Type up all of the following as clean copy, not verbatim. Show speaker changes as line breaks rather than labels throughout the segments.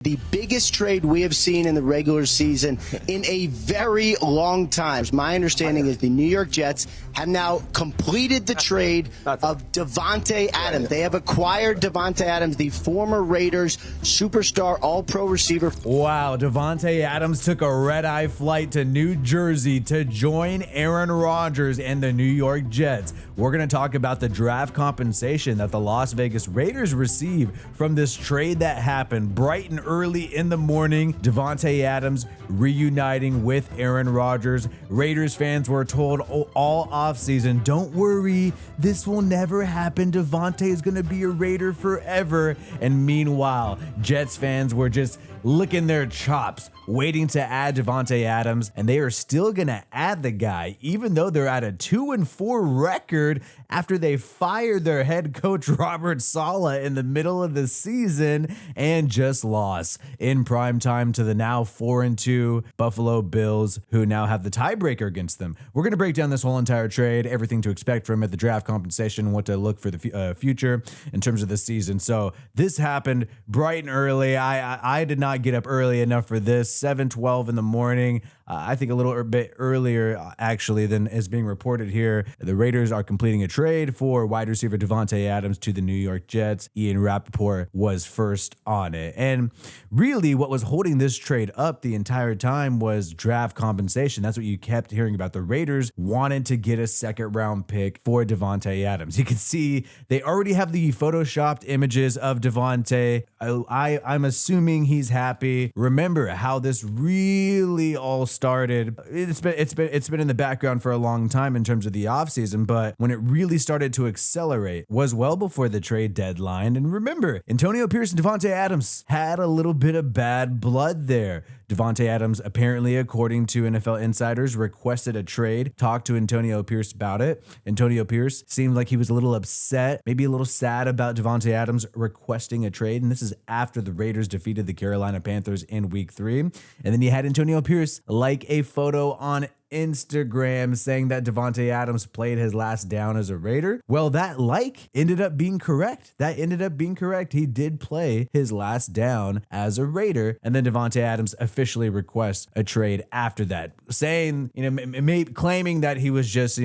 The biggest trade we have seen in the regular season in a very long time. My understanding is the New York Jets have now completed the trade of Davante Adams. They have acquired Davante Adams, the former Raiders superstar all-pro receiver.
Wow, Davante Adams took a red-eye flight to New Jersey to join Aaron Rodgers and the New York Jets. We're going to talk about the draft compensation that the Las Vegas Raiders received from this trade that happened bright and early in the morning. Davante Adams reuniting with Aaron Rodgers. Raiders fans were told all offseason, don't worry, this will never happen. Davante is going to be a Raider forever. And meanwhile, Jets fans were just licking their chops, waiting to add Davante Adams, and they are still going to add the guy, even though they're at a 2-4 record after they fired their head coach Robert Saleh in the middle of the season and just lost in prime time to the now 4-2 Buffalo Bills, who now have the tiebreaker against them. We're going to break down this whole entire trade, everything to expect from it, the draft compensation, what to look for the future in terms of the season. So this happened bright and early. I did not get up early enough for this. 7:12 in the morning. I think a little bit earlier, actually, than is being reported here. The Raiders are completing a trade for wide receiver Davante Adams to the New York Jets. Ian Rappaport was first on it. And really, what was holding this trade up the entire time was draft compensation. That's what you kept hearing about. The Raiders wanted to get a second-round pick for Davante Adams. You can see they already have the photoshopped images of Davante. I'm assuming he's happy. Remember how this really all started. It's been in the background for a long time in terms of the offseason, but when it really started to accelerate was well before the trade deadline. And remember, Antonio Pierce and Davante Adams had a little bit of bad blood there. Davante Adams, apparently, according to NFL insiders, requested a trade, talked to Antonio Pierce about it. Antonio Pierce seemed like he was a little upset, maybe a little sad about Davante Adams requesting a trade. And this is after the Raiders defeated the Carolina Panthers in week 3. And then you had Antonio Pierce like a photo on Instagram saying that Davante Adams played his last down as a Raider. Well, that ended up being correct. He did play his last down as a Raider. And then Davante Adams officially requests a trade after that, saying, claiming that he was just,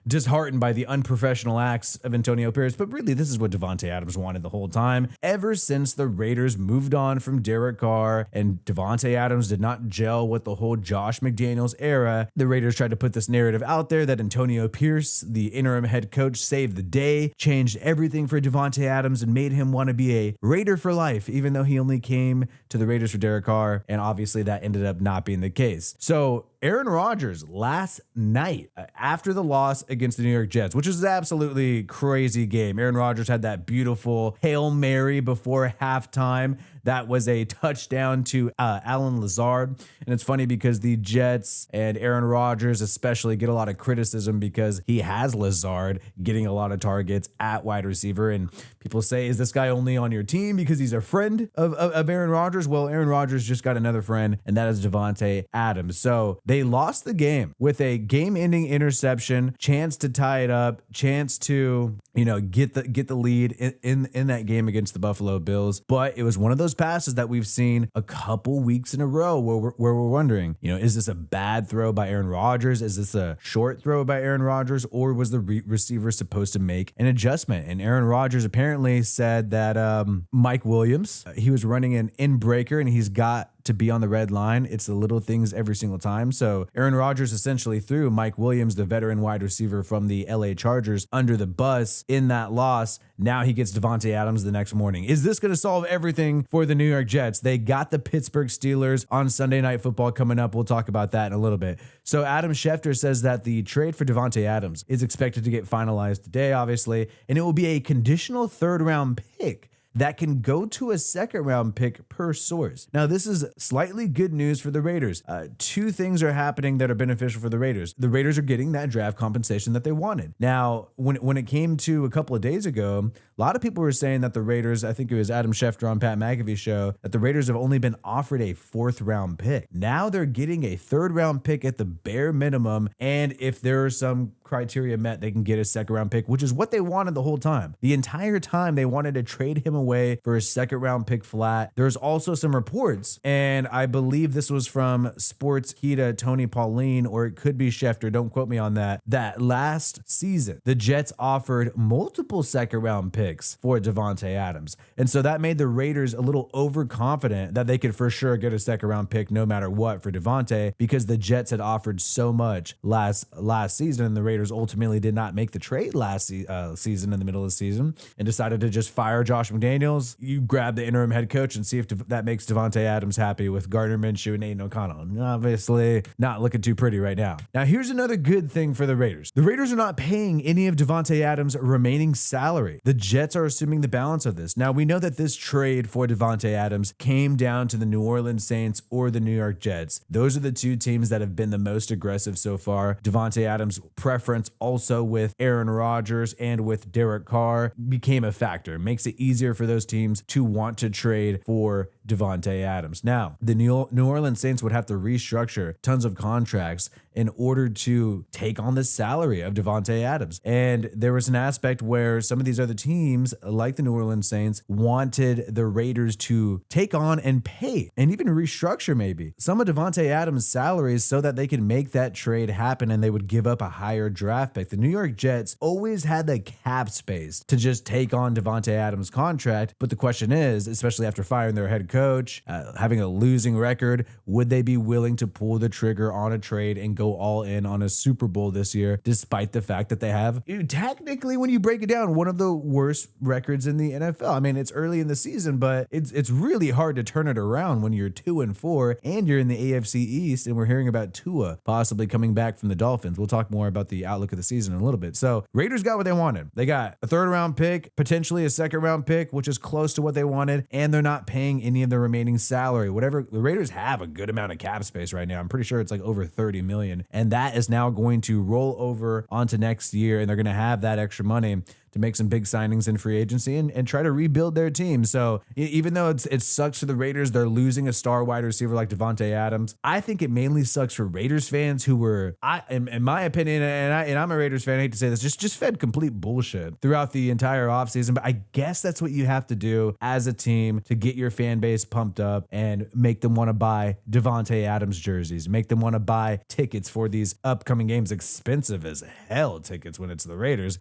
disheartened by the unprofessional acts of Antonio Pierce. But really, this is what Davante Adams wanted the whole time. Ever since the Raiders moved on from Derek Carr and Davante Adams did not gel with the whole Josh McDaniels era, the Raiders tried to put this narrative out there that Antonio Pierce, the interim head coach, saved the day, changed everything for Davante Adams, and made him want to be a Raider for life, even though he only came to the Raiders for Derek Carr, and obviously that ended up not being the case. So Aaron Rodgers last night after the loss against the New York Jets, which was an absolutely crazy game. Aaron Rodgers had that beautiful Hail Mary before halftime. That was a touchdown to Allen Lazard. And it's funny because the Jets and Aaron Rodgers especially get a lot of criticism because he has Lazard getting a lot of targets at wide receiver. And people say, is this guy only on your team because he's a friend of Aaron Rodgers? Well, Aaron Rodgers just got another friend, and that is Davante Adams. So they lost the game with a game-ending interception, chance to tie it up, chance to get the lead in that game against the Buffalo Bills. But it was one of those passes that we've seen a couple weeks in a row where we're wondering, is this a bad throw by Aaron Rodgers? Is this a short throw by Aaron Rodgers? Or was the receiver supposed to make an adjustment? And Aaron Rodgers apparently said that Mike Williams, he was running an in-breaker and he's got to be on the red line. It's the little things every single time. So Aaron Rodgers essentially threw Mike Williams, the veteran wide receiver from the LA Chargers, under the bus in that loss. Now he gets Davante Adams the next morning. Is this going to solve everything for the New York Jets? They got the Pittsburgh Steelers on Sunday Night Football coming up. We'll talk about that in a little bit. So Adam Schefter says that the trade for Davante Adams is expected to get finalized today, obviously, and it will be a conditional third-round pick that can go to a second-round pick per source. Now, this is slightly good news for the Raiders. Two things are happening that are beneficial for the Raiders. The Raiders are getting that draft compensation that they wanted. Now, when it came to a couple of days ago, a lot of people were saying that the Raiders, I think it was Adam Schefter on Pat McAfee's show, that the Raiders have only been offered a fourth-round pick. Now they're getting a third-round pick at the bare minimum, and if there are some criteria met, they can get a second-round pick, which is what they wanted the whole time. The entire time, they wanted to trade him away away for a second round pick flat. There's also some reports, and I believe this was from Sportskeeda Tony Pauline, or it could be Schefter, don't quote me on that last season, the Jets offered multiple second round picks for Davante Adams. And so that made the Raiders a little overconfident that they could for sure get a second round pick no matter what for Davante, because the Jets had offered so much last season, and the Raiders ultimately did not make the trade last season in the middle of the season and decided to just fire Josh McDaniels. You grab the interim head coach and see if that makes Davante Adams happy with Gardner Minshew and Aiden O'Connell. Obviously not looking too pretty right now. Now here's another good thing for the Raiders. The Raiders are not paying any of Davante Adams' remaining salary. The Jets are assuming the balance of this. Now we know that this trade for Davante Adams came down to the New Orleans Saints or the New York Jets. Those are the two teams that have been the most aggressive so far. Davante Adams' preference also with Aaron Rodgers and with Derek Carr became a factor. Makes it easier for those teams to want to trade for Davante Adams. Now, the New Orleans Saints would have to restructure tons of contracts in order to take on the salary of Davante Adams. And there was an aspect where some of these other teams, like the New Orleans Saints, wanted the Raiders to take on and pay and even restructure maybe some of Davante Adams' salaries so that they could make that trade happen and they would give up a higher draft pick. The New York Jets always had the cap space to just take on Davante Adams' contract. But the question is, especially after firing their head coach, having a losing record, would they be willing to pull the trigger on a trade and go all in on a Super Bowl this year, despite the fact that they have, technically, when you break it down, one of the worst records in the NFL. I mean, it's early in the season, but it's really hard to turn it around when you're 2-4 and you're in the AFC East, and we're hearing about Tua possibly coming back from the Dolphins. We'll talk more about the outlook of the season in a little bit. So Raiders got what they wanted. They got a third round pick, potentially a second round pick, which is close to what they wanted, and they're not paying any of the remaining salary. Whatever, the Raiders have a good amount of cap space right now. I'm pretty sure it's like over 30 million. And that is now going to roll over onto next year, and they're going to have that extra money to make some big signings in free agency and try to rebuild their team. So even though it sucks for the Raiders, they're losing a star wide receiver like Davante Adams. I think it mainly sucks for Raiders fans who were, in my opinion, and I'm a Raiders fan, I hate to say this, just fed complete bullshit throughout the entire offseason. But I guess that's what you have to do as a team to get your fan base pumped up and make them want to buy Davante Adams jerseys, make them want to buy tickets for these upcoming games, expensive as hell tickets when it's the Raiders.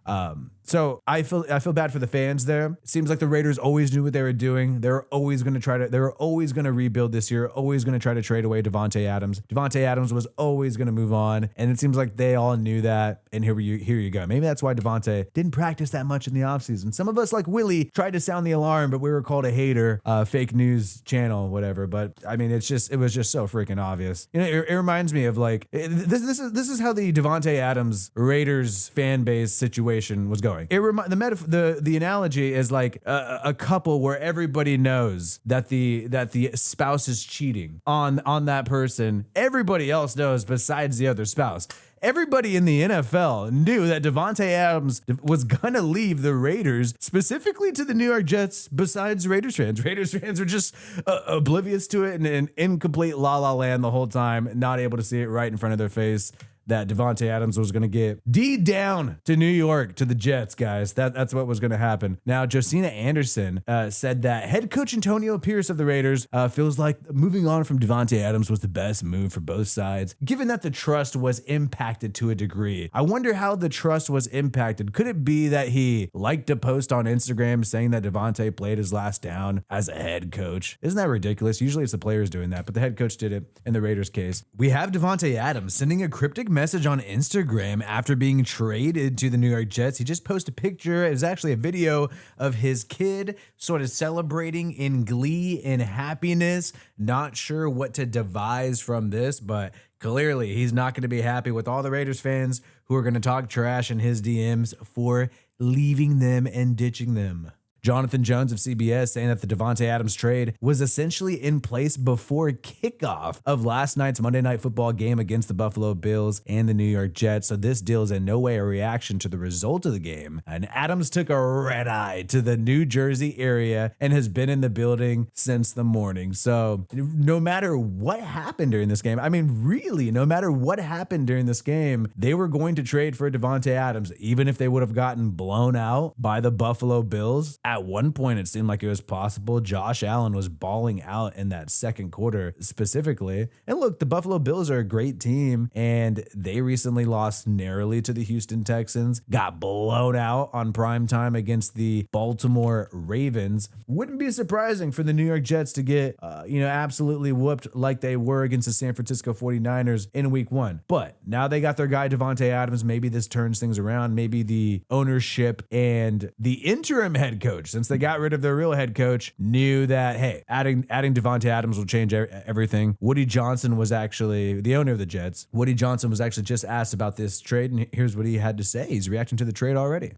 So I feel bad for the fans there. It seems like the Raiders always knew what they were doing. They were always going to rebuild this year, always going to try to trade away Davante Adams. Davante Adams was always going to move on, and it seems like they all knew that. And here you go. Maybe that's why Davante didn't practice that much in the offseason. Some of us, like Willie, tried to sound the alarm, but we were called a hater, fake news channel, whatever. But I mean, it was just so freaking obvious. You know, it reminds me of like this is how the Davante Adams Raiders fan base situation was going. The analogy is like a couple where everybody knows that the spouse is cheating on that person. Everybody else knows besides the other spouse. Everybody in the NFL knew that Davante Adams was going to leave the Raiders, specifically to the New York Jets, besides Raiders fans. Raiders fans are just oblivious to it and in incomplete la-la land the whole time, not able to see it right in front of their face that Davante Adams was going to get D down to New York to the Jets, guys. That's what was going to happen. Now, Josina Anderson said that head coach Antonio Pierce of the Raiders feels like moving on from Davante Adams was the best move for both sides, given that the trust was impacted to a degree. I wonder how the trust was impacted. Could it be that he liked a post on Instagram saying that Davante played his last down as a head coach? Isn't that ridiculous? Usually it's the players doing that, but the head coach did it in the Raiders case. We have Davante Adams sending a cryptic message on Instagram after being traded to the New York Jets. He just posted a picture. It was actually a video of his kid sort of celebrating in glee and happiness. Not sure what to devise from this, but clearly he's not going to be happy with all the Raiders fans who are going to talk trash in his DMs for leaving them and ditching them. Jonathan Jones of CBS saying that the Davante Adams trade was essentially in place before kickoff of last night's Monday Night Football game against the Buffalo Bills and the New York Jets. So this deal is in no way a reaction to the result of the game. And Adams took a red eye to the New Jersey area and has been in the building since the morning. So no matter what happened during this game, I mean, really, no matter what happened during this game, they were going to trade for Davante Adams, even if they would have gotten blown out by the Buffalo Bills. at one point it seemed like it was possible. Josh Allen was balling out in that second quarter specifically. And look, the Buffalo Bills are a great team, and they recently lost narrowly to the Houston Texans, got blown out on prime time against the Baltimore Ravens. Wouldn't be surprising for the New York Jets to get, absolutely whooped like they were against the San Francisco 49ers in week 1. But now they got their guy Davante Adams. Maybe this turns things around. Maybe the ownership and the interim head coach, since they got rid of their real head coach, knew that, hey, adding Davante Adams will change everything. Woody Johnson was actually the owner of the Jets. Woody Johnson was actually just asked about this trade, and here's what he had to say. He's reacting to the trade already.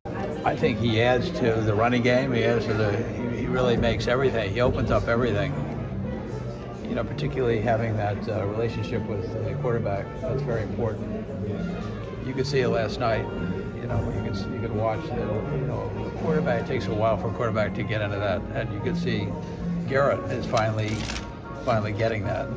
I think he adds to the running game. He really makes everything. He opens up everything. Particularly having that relationship with the quarterback, that's very important. You could see it last night. You could watch the quarterback. It takes a while for a quarterback to get into that, and you could see Garrett is finally getting that,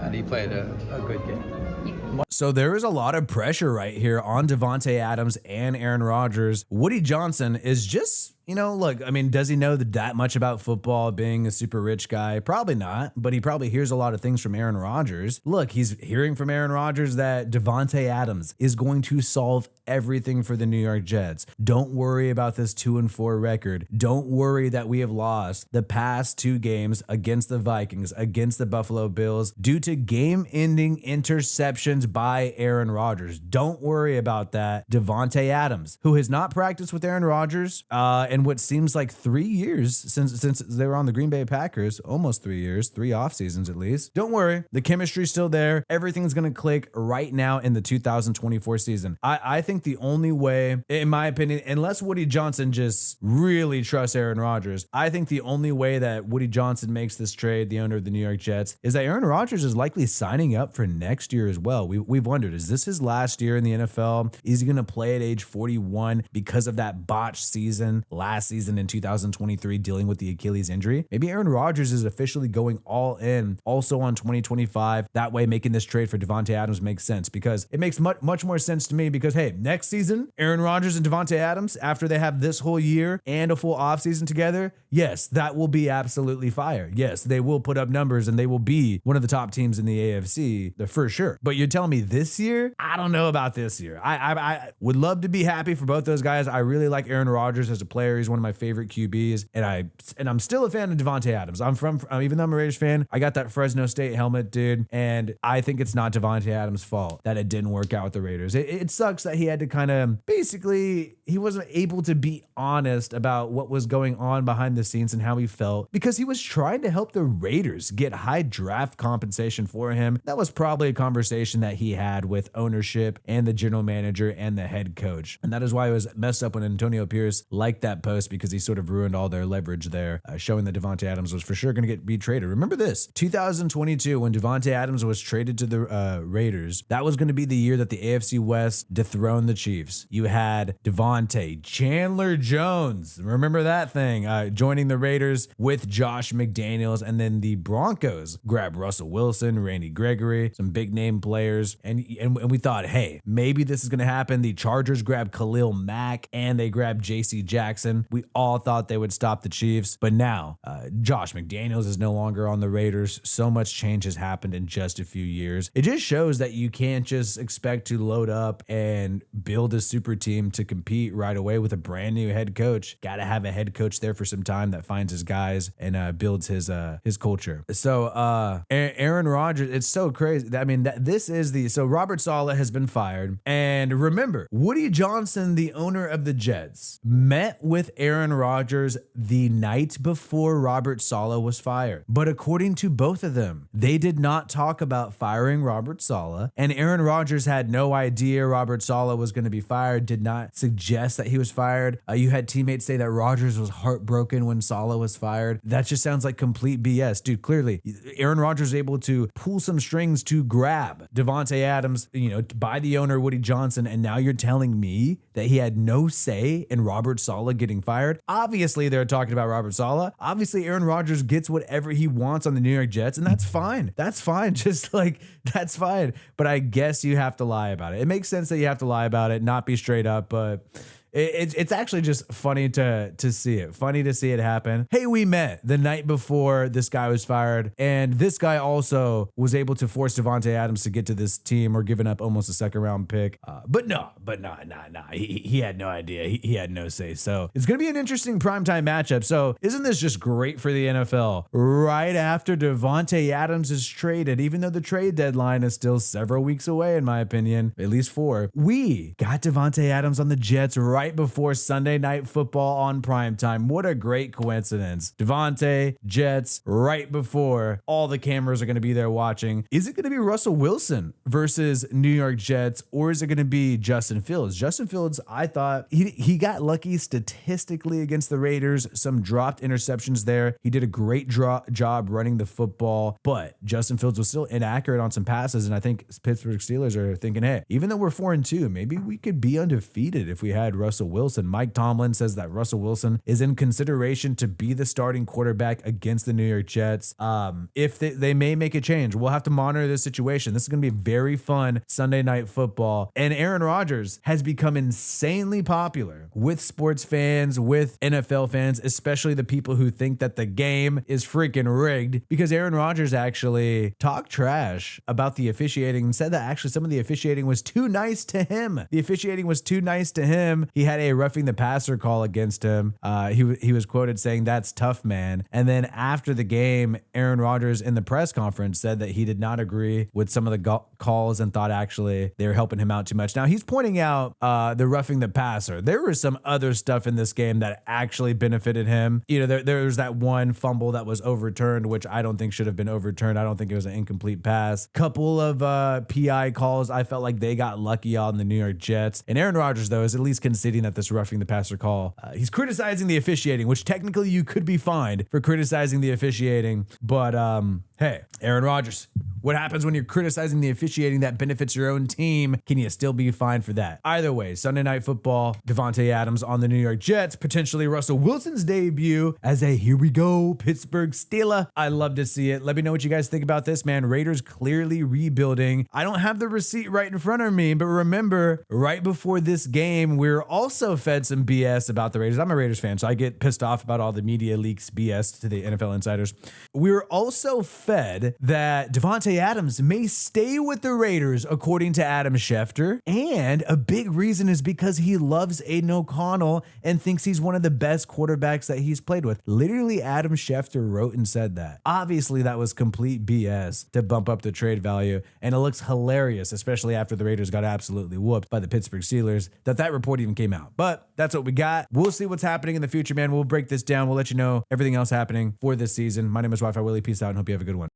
and he played a good game.
So there is a lot of pressure right here on Davante Adams and Aaron Rodgers. Woody Johnson is just, look, I mean, does he know that much about football, being a super rich guy? Probably not, but he probably hears a lot of things from Aaron Rodgers. Look, he's hearing from Aaron Rodgers that Davante Adams is going to solve everything for the New York Jets. Don't worry about this 2-4 record. Don't worry that we have lost the past 2 games against the Vikings, against the Buffalo Bills, due to game-ending interceptions by Aaron Rodgers. Don't worry about that. Davante Adams, who has not practiced with Aaron Rodgers, in what seems like 3 years since they were on the Green Bay Packers, almost 3 years, 3 off seasons at least. Don't worry, the chemistry's still there. Everything's going to click right now in the 2024 season. I think the only way, in my opinion, unless Woody Johnson just really trusts Aaron Rodgers, I think the only way that Woody Johnson makes this trade, the owner of the New York Jets, is that Aaron Rodgers is likely signing up for next year as well. We've wondered, is this his last year in the NFL? Is he going to play at age 41 because of that botched season last season in 2023 dealing with the Achilles injury? Maybe Aaron Rodgers is officially going all in also on 2025. That way, making this trade for Davante Adams makes sense, because it makes much more sense to me, because, hey, next season, Aaron Rodgers and Davante Adams, after they have this whole year and a full offseason together, yes, that will be absolutely fire. Yes, they will put up numbers and they will be one of the top teams in the AFC, for sure. But you're telling me this year? I don't know about this year. I would love to be happy for both those guys. I really like Aaron Rodgers as a player. He's one of my favorite QBs, and I'm still a fan of Davante Adams. Even though I'm a Raiders fan, I got that Fresno State helmet, dude, and I think it's not Davante Adams' fault that it didn't work out with the Raiders. It sucks that he had to kind of, basically, he wasn't able to be honest about what was going on behind the scenes and how he felt, because he was trying to help the Raiders get high draft compensation for him. That was probably a conversation that he had with ownership and the general manager and the head coach, and that is why it was messed up when Antonio Pierce liked that post, because he sort of ruined all their leverage there, showing that Davante Adams was for sure going to be traded. Remember this, 2022, when Davante Adams was traded to the Raiders, that was going to be the year that the AFC West dethroned the Chiefs. You had Davante, Chandler Jones, remember that thing, joining the Raiders with Josh McDaniels, and then the Broncos grabbed Russell Wilson, Randy Gregory, some big name players, and we thought, hey, maybe this is going to happen. The Chargers grabbed Khalil Mack, and they grabbed J.C. Jackson. We all thought they would stop the Chiefs, but now Josh McDaniels is no longer on the Raiders. So much change has happened in just a few years. It just shows that you can't just expect to load up and build a super team to compete right away with a brand new head coach. Got to have a head coach there for some time that finds his guys and builds his culture. So Aaron Rodgers, it's so crazy. I mean, so Robert Saleh has been fired, and remember, Woody Johnson, the owner of the Jets, met with Aaron Rodgers the night before Robert Saleh was fired. But according to both of them, they did not talk about firing Robert Saleh, and Aaron Rodgers had no idea Robert Saleh was going to be fired, did not suggest that he was fired. You had teammates say that Rodgers was heartbroken when Saleh was fired. That just sounds like complete BS. Dude, clearly, Aaron Rodgers was able to pull some strings to grab Davante Adams, by the owner, Woody Johnson, and now you're telling me that he had no say in Robert Saleh getting fired? Obviously, they're talking about Robert Saleh. Obviously, Aaron Rodgers gets whatever he wants on the New York Jets, and that's fine. That's fine. That's fine. But I guess you have to lie about it. It makes sense that you have to lie about it, not be straight up, but It's actually just funny to see it. Funny to see it happen. Hey, we met the night before this guy was fired, and this guy also was able to force Davante Adams to get to this team or giving up almost a second round pick. But nah. He had no idea. He had no say. So it's going to be an interesting primetime matchup. So isn't this just great for the NFL? Right after Davante Adams is traded, even though the trade deadline is still several weeks away, in my opinion, at least 4, we got Davante Adams on the Jets right before Sunday Night Football on primetime. What a great coincidence. Davante, Jets, right before all the cameras are going to be there watching. Is it going to be Russell Wilson versus New York Jets, or is it going to be Justin Fields? Justin Fields, I thought he got lucky statistically against the Raiders. Some dropped interceptions there. He did a great job running the football, but Justin Fields was still inaccurate on some passes, and I think Pittsburgh Steelers are thinking, hey, even though we're 4-2, maybe we could be undefeated if we had Russell Wilson. Mike Tomlin says that Russell Wilson is in consideration to be the starting quarterback against the New York Jets. If they may make a change, we'll have to monitor this situation. This is going to be very fun Sunday Night Football. And Aaron Rodgers has become insanely popular with sports fans, with NFL fans, especially the people who think that the game is freaking rigged, because Aaron Rodgers actually talked trash about the officiating and said that actually some of the officiating was too nice to him. The officiating was too nice to him. He had a roughing the passer call against him. He was quoted saying, "That's tough, man." And then after the game, Aaron Rodgers in the press conference said that he did not agree with some of the calls and thought actually they were helping him out too much. Now he's pointing out the roughing the passer. There was some other stuff in this game that actually benefited him. You know, there was that one fumble that was overturned, which I don't think should have been overturned. I don't think it was an incomplete pass. Couple of PI calls, I felt like they got lucky on the New York Jets. And Aaron Rodgers, though, is at least conceding that this roughing the passer call, he's criticizing the officiating, which technically you could be fined for criticizing the officiating. But hey, Aaron Rodgers, what happens when you're criticizing the officiating that benefits your own team? Can you still be fined for that? Either way, Sunday Night Football, Davante Adams on the New York Jets, potentially Russell Wilson's debut as a here we go Pittsburgh Steeler. I love to see it. Let me know what you guys think about this, man. Raiders clearly rebuilding. I don't have the receipt right in front of me, but remember, right before this game, we were also fed some BS about the Raiders. I'm a Raiders fan, so I get pissed off about all the media leaks BS to the NFL insiders. We were also fed that Davante Adams may stay with the Raiders, according to Adam Schefter. And a big reason is because he loves Aiden O'Connell and thinks he's one of the best quarterbacks that he's played with. Literally, Adam Schefter wrote and said that. Obviously, that was complete BS to bump up the trade value. And it looks hilarious, especially after the Raiders got absolutely whooped by the Pittsburgh Steelers, that report even came out. But that's what we got. We'll see what's happening in the future, man. We'll break this down. We'll let you know everything else happening for this season. My name is Wi-Fi Willie. Peace out and hope you have a good one.